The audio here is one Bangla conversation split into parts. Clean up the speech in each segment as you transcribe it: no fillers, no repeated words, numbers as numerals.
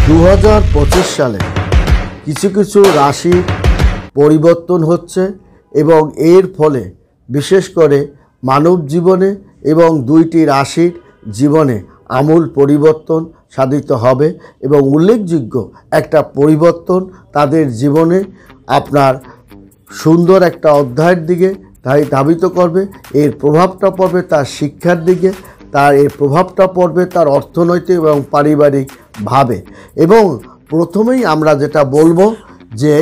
2025 সালে কিছু কিছু রাশি পরিবর্তন হচ্ছে এবং এর ফলে বিশেষ করে মানব জীবনে এবং দুইটি রাশির জীবনে আমূল পরিবর্তন সাধিত হবে এবং উল্লেখযোগ্য একটা পরিবর্তন তাদের জীবনে আপনার সুন্দর একটা অধ্যায়ের দিকে ধাবিত করবে। এর প্রভাবটা পড়বে তার শিক্ষার দিকে, তার এর প্রভাবটা পড়বে তার অর্থনৈতিক এবং পারিবারিকভাবে। এবং প্রথমেই আমরা যেটা বলবো যে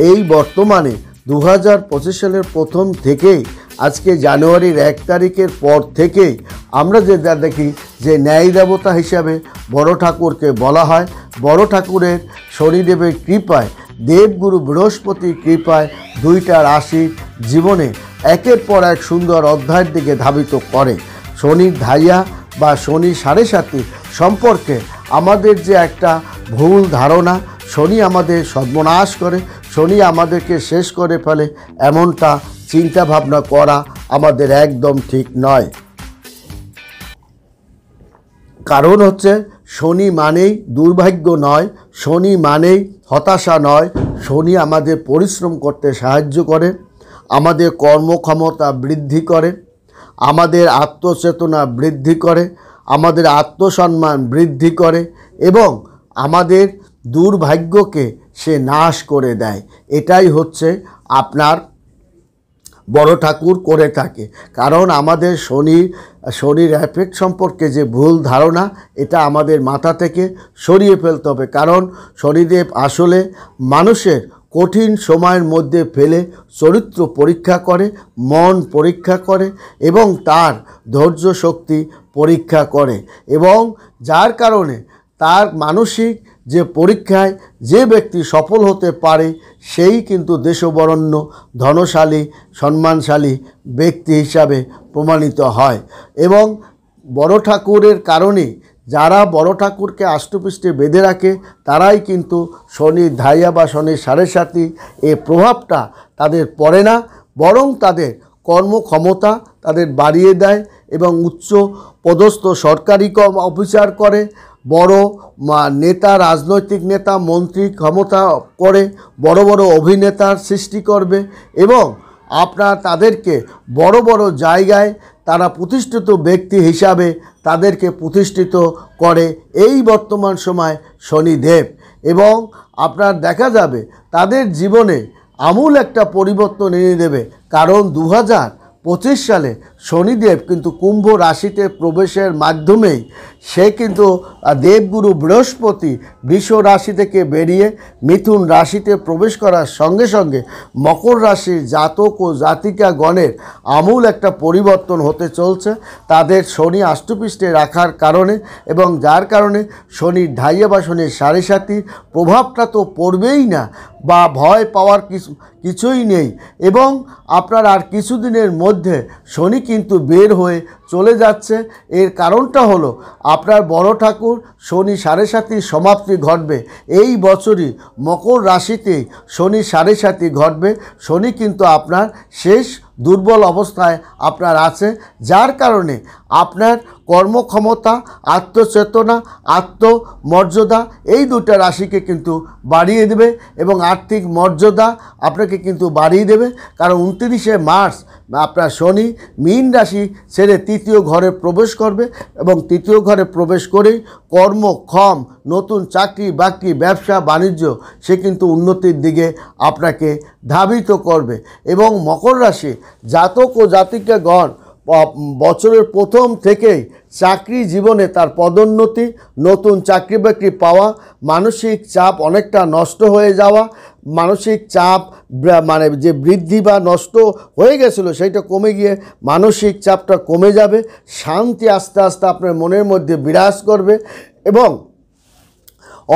এই বর্তমানে 2025 সালের প্রথম থেকেই আজকে জানুয়ারির 1 তারিখের পর থেকেই আমরা যেটা দেখি যে ন্যায় দেবতা হিসাবে বড় ঠাকুরকে বলা হয়। বড় ঠাকুরের শনিদেবের কৃপায়, দেবগুরু বৃহস্পতির কৃপায় দুইটা রাশির জীবনে একের পর এক সুন্দর অধ্যায়ের দিকে ধাবিত করে। শনির ধাইয়া বা শনি সাড়ে সাথী সম্পর্কে আমাদের যে একটা ভুল ধারণা, শনি আমাদের সর্বনাশ করে, শনি আমাদেরকে শেষ করে ফেলে, এমনটা চিন্তা ভাবনা করা আমাদের একদম ঠিক নয়। কারণ হচ্ছে শনি মানেই দুর্ভাগ্য নয়, শনি মানেই হতাশা নয়। শনি আমাদের পরিশ্রম করতে সাহায্য করে, আমাদের কর্মক্ষমতা বৃদ্ধি করে, আমাদের আত্মচেতনা বৃদ্ধি করে, আমাদের আত্মসম্মান বৃদ্ধি করে এবং আমাদের দুর্ভাগ্যকে সে নাশ করে দেয়। এটাই হচ্ছে আপনার বড় ঠাকুর করে থাকে। কারণ আমাদের শনির এফেক্ট সম্পর্কে যে ভুল ধারণা, এটা আমাদের মাথা থেকে সরিয়ে ফেলতে হবে। কারণ শনিদেব আসলে মানুষের কঠিন সময়ের মধ্যে ফেলে চরিত্র পরীক্ষা করে, মন পরীক্ষা করে এবং তার ধৈর্য শক্তি পরীক্ষা করে এবং যার কারণে তার মানসিক যে পরীক্ষায় যে ব্যক্তি সফল হতে পারে সেই কিন্তু দেশবরেণ্য ধনশালী সম্মানশালী ব্যক্তি হিসাবে প্রমাণিত হয়। এবং বড় ঠাকুরের কারণে যারা বড় ঠাকুরকে আষ্টপৃষ্ঠে বেঁধে রাখে তারাই কিন্তু শনির ধাইয়া বা শনির সাড়ে সাথী এর প্রভাবটা তাদের পড়ে না, বরং তাদের কর্মক্ষমতা তাদের বাড়িয়ে দেয় এবং উচ্চ পদস্থ সরকারি অফিসার করে, বড় নেতা, রাজনৈতিক নেতা, মন্ত্রী ক্ষমতা করে, বড় বড় অভিনেতার সৃষ্টি করবে এবং আপনার তাদেরকে বড় বড় জায়গায় তারা প্রতিষ্ঠিত ব্যক্তি হিসাবে তাদেরকে প্রতিষ্ঠিত করে এই বর্তমান সময় শনিদেব। এবং আপনার দেখা যাবে তাদের জীবনে আমূল একটা পরিবর্তন এনে দেবে। কারণ 2025 সালে শনিদেব কিন্তু কুম্ভ রাশিতে প্রবেশের মাধ্যমেই সে কিন্তু দেবগুরু বৃহস্পতি বৃষ রাশি থেকে বেরিয়ে মিথুন রাশিতে প্রবেশ করার সঙ্গে সঙ্গে মকর রাশির জাতক ও জাতিকাগণের আমূল একটা পরিবর্তন হতে চলছে তাদের শনি আষ্টপৃষ্ঠে রাখার কারণে। এবং যার কারণে শনির ধাইয়া বা শনির সাড়ে সাথীর প্রভাবটা তো পড়বেই না বা ভয় পাওয়ার কিছুই নেই। এবং আপনার আর কিছুদিনের মধ্যে শনি কিন্তু বের হয়ে চলে যাচ্ছে। এর কারণটা হলো আপনার বড় ঠাকুর শনি সাড়ে সাথীর সমাপ্তি ঘটবে এই বছরই, মকর রাশিতে শনি সাড়ে সাথী ঘটবে। শনি কিন্তু আপনার শেষ দুর্বল অবস্থায় আপনার আছে, যার কারণে আপনার কর্মক্ষমতা, আত্মচেতনা, আত্মমর্যাদা এই দুটা রাশিকে কিন্তু বাড়িয়ে দেবে এবং আর্থিক মর্যাদা আপনাকে কিন্তু বাড়িয়ে দেবে। কারণ 29শে মার্চ আপনার শনি মীন রাশি ছেড়ে তৃতীয় ঘরে প্রবেশ করবে এবং তৃতীয় ঘরে প্রবেশ করেই কর্মক্ষম নতুন চাকরি বাকরি ব্যবসা বাণিজ্য সে কিন্তু উন্নতির দিকে আপনাকে ধাবিত করবে। এবং মকর রাশি জাতক ও জাতিকাগণ বছরের প্রথম থেকেই চাকরি জীবনে তার পদোন্নতি, নতুন চাকরি বাকরি পাওয়া, মানসিক চাপ অনেকটা নষ্ট হয়ে যাওয়া, মানসিক চাপ মানে যে বৃদ্ধি বা নষ্ট হয়ে গেছিলো সেইটা কমে গিয়ে মানসিক চাপটা কমে যাবে, শান্তি আস্তে আস্তে আপনার মনের মধ্যে বিরাজ করবে এবং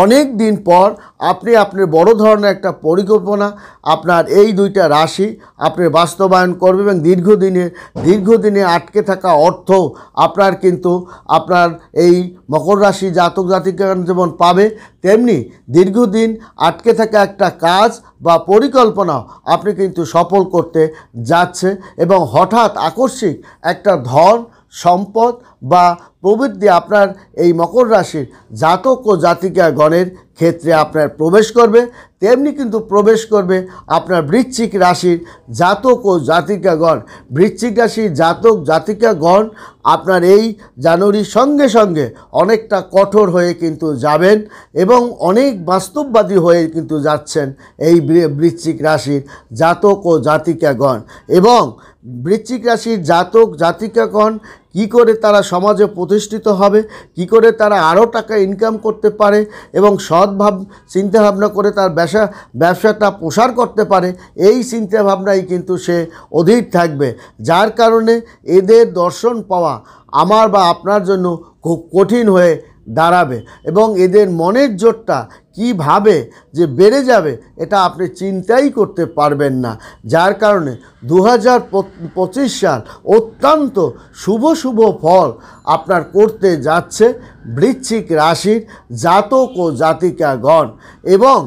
অনেক দিন পর আপনি আপনার বড় ধরনের একটা পরিকল্পনা আপনার এই দুইটা রাশি আপনি বাস্তবায়ন করবে এবং দীর্ঘদিনে আটকে থাকা অর্থ আপনার কিন্তু আপনার এই মকর রাশি জাতক জাতিকা যেমন পাবে, তেমনি দীর্ঘদিন আটকে থাকা একটা কাজ বা পরিকল্পনা আপনি কিন্তু সফল করতে যাচ্ছে এবং হঠাৎ আকস্মিক একটা ধন সম্পদ বা প্রবৃদ্ধি আপনার এই মকর রাশির জাতক ও জাতিকাগণের ক্ষেত্রে আপনার প্রবেশ করবে, তেমনি কিন্তু প্রবেশ করবে আপনার বৃশ্চিক রাশির জাতক ও জাতিকাগণ। বৃশ্চিক রাশির জাতক জাতিকাগণ আপনার এই জানুয়ারির সঙ্গে সঙ্গে অনেকটা কঠোর হয়ে কিন্তু যাবেন এবং অনেক বাস্তববাদী হয়ে কিন্তু যাচ্ছেন এই বৃশ্চিক রাশির জাতক ও জাতিকাগণ। এবং বৃশ্চিক রাশির জাতক জাতিকাগণ কি করে তারা সমাজে প্রতিষ্ঠিত হবে, কি করে তারা আরও টাকা ইনকাম করতে পারে এবং চিন্তাভাবনা করে তার ব্যবসাটা প্রসার করতে পারে, এই চিন্তাভাবনাই কিন্তু সে অধীর থাকবে। যার কারণে এদের দর্শন পাওয়া আমার বা আপনার জন্য খুব কঠিন হয়ে দাঁড়াবে এবং এদের মনের জোরটা কিভাবে যে বেড়ে যাবে এটা আপনি চিন্তাই করতে পারবেন না। যার কারণে 2025 সাল অত্যন্ত শুভ ফল আপনার করতে যাচ্ছে বৃশ্চিক রাশির জাতক ও জাতিকাগণ। এবং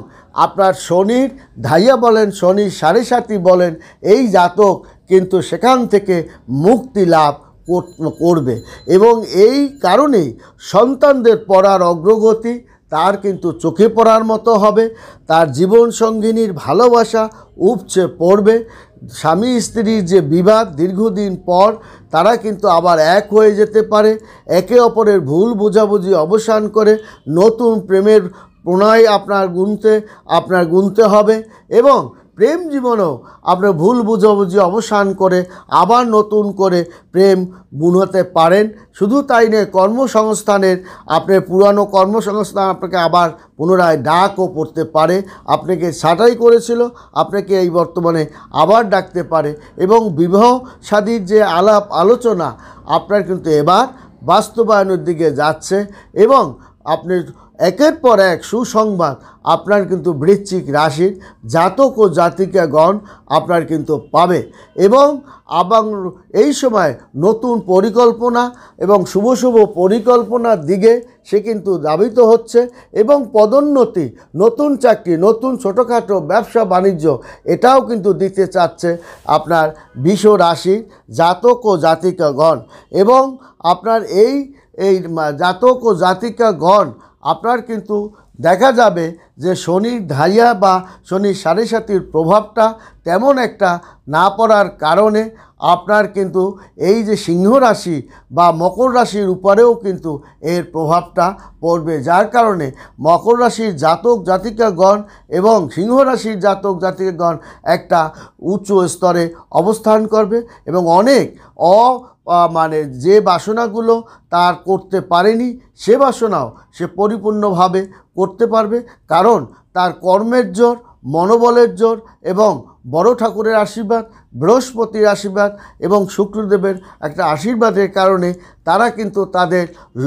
আপনার শনির ধাইয়া বলেন, শনির 7.5 বলেন, এই জাতক কিন্তু সেখান থেকে মুক্তি লাভ করবে এবং এই কারণেই সন্তানদের পড়ার অগ্রগতি তার কিন্তু চোখে পড়ার মতো হবে। তার জীবনসঙ্গিনীর ভালোবাসা উপচে পড়বে। স্বামী স্ত্রীর যে বিবাদ দীর্ঘদিন পর তারা কিন্তু আবার এক হয়ে যেতে পারে। একে অপরের ভুল বোঝাবুঝি অবসান করে নতুন প্রেমের প্রণয় আপনার গুনতে হবে এবং প্রেম জীবনেও আপনার ভুল বুঝাবুঝি অবসান করে আবার নতুন করে প্রেম বুনতে পারেন। শুধু তাই নয়, কর্মসংস্থানের আপনার পুরানো কর্মসংস্থান আপনাকে আবার পুনরায় ডাকও পড়তে পারে। আপনাকে ছাঁটাই করেছিল, আপনাকে এই বর্তমানে আবার ডাকতে পারে এবং বিবাহ শাদীর যে আলাপ আলোচনা আপনার কিন্তু এবার বাস্তবায়নের দিকে যাচ্ছে এবং আপনি একের পর এক সুসংবাদ আপনার কিন্তু বৃশ্চিক রাশির জাতক ও জাতিকাগণ আপনার কিন্তু পাবে এবং আবার এই সময় নতুন পরিকল্পনা এবং শুভ পরিকল্পনার দিকে সে কিন্তু ধাবিত হচ্ছে এবং পদোন্নতি, নতুন চাকরি, নতুন ছোটোখাটো ব্যবসা বাণিজ্য এটাও কিন্তু দিতে চাচ্ছে আপনার বৃষ রাশির জাতক ও জাতিকাগণ। এবং আপনার এই জাতক ও জাতিকাগণ আপনার কিন্তু দেখা যাবে যে শনির ধাইয়া বা শনির 7.5 প্রভাবটা তেমন একটা না পড়ার কারণে আপনার কিন্তু এই যে সিংহ রাশি বা মকর রাশির উপরেও কিন্তু এর প্রভাবটা পড়বে। যার কারণে মকর রাশির জাতক জাতিকাগণ এবং সিংহ রাশির জাতক জাতিকাগণ একটা উচ্চ স্তরে অবস্থান করবে এবং অনেক যে বাসনাগুলো তার করতে পারেনি সে বাসনাও সে পরিপূর্ণভাবে করতে পারবে, কারণ তার কর্মের জোর, মনোবলের জোর এবং বড় ঠাকুরের আশীর্বাদ, বৃহস্পতির আশীর্বাদ এবং শুক্রদেবের একটা আশীর্বাদের কারণে তারা কিন্তু তাদের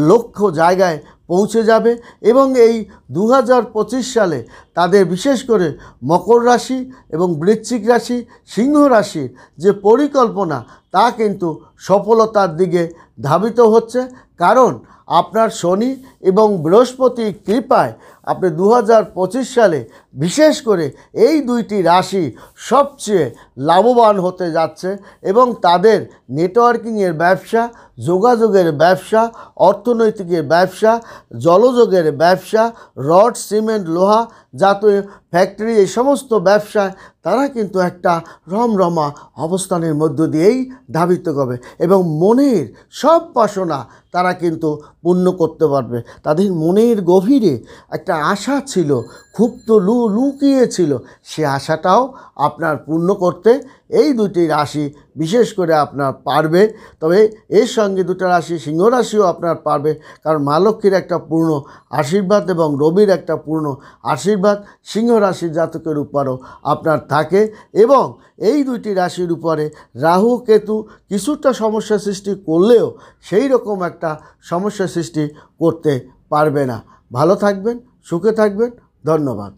লক্ষ্য জায়গায় পৌঁছে যাবে এবং এই 2025 সালে তাদের বিশেষ করে মকর রাশি এবং বৃশ্চিক রাশি, সিংহ রাশির যে পরিকল্পনা তা কিন্তু সফলতার দিকে ধাবিত হচ্ছে। কারণ আপনার শনি এবং বৃহস্পতির কৃপায় আপনি 2025 সালে বিশেষ করে এই দুইটি রাশি সবচেয়ে লাভবান হতে যাচ্ছে এবং তাদের নেটওয়ার্কিংয়ের ব্যবসা, যোগাযোগের ব্যবসা, অর্থনৈতিকের ব্যবসা, জলযোগের ব্যবসা, রড সিমেন্ট লোহা জাতীয় ফ্যাক্টরি, এই সমস্ত ব্যবসায় তারা কিন্তু একটা রমরমা অবস্থানের মধ্য দিয়েই ধাবিত করবে এবং মনের সব বাসনা তারা কিন্তু পূর্ণ করতে পারবে। তাদের মনের গভীরে একটা আশা ছিল, খুব তো লুকিয়েছিল, সে আশাটাও আপনার পূর্ণ করতে এই দুটি রাশি বিশেষ করে আপনার পারবে। তবে এর সঙ্গে দুটো রাশি সিংহ রাশিও আপনার পারবে, কারণ মা লক্ষ্মীর একটা পূর্ণ আশীর্বাদ এবং রবির একটা পূর্ণ আশীর্বাদ সিংহ রাশির জাতকের উপরও আপনার থাকে এবং এই দুইটি রাশির উপরে রাহু কেতু কিছুটা সমস্যা সৃষ্টি করলেও সেই রকম একটা সমস্যা সৃষ্টি করতে পারবে না। ভালো থাকবেন, সুখে থাকবেন, ধন্যবাদ।